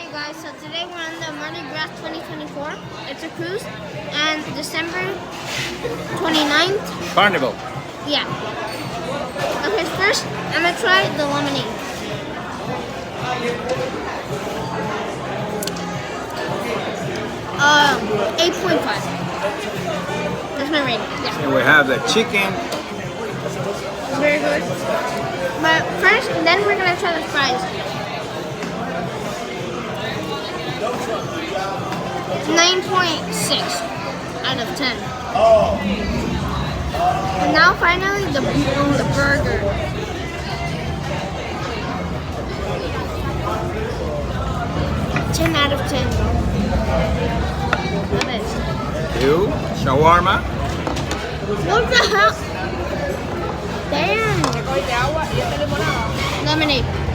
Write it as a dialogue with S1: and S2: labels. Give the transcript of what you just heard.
S1: Alright guys, so today we're on the Mardi Gras 2024. It's a cruise, and December 29th.
S2: Carnival.
S1: Yeah. Okay, first I'm gonna try the lemonade. Uh, 8.5. That's my rating. Yeah.
S2: And we have the chicken.
S1: Very good. But first, then we're gonna try the fries. 9.6 out of 10. And now finally the burger. Ten out of 10. Love it.
S2: Ew. Shawarma.
S1: What the hell? Damn. Lemonade.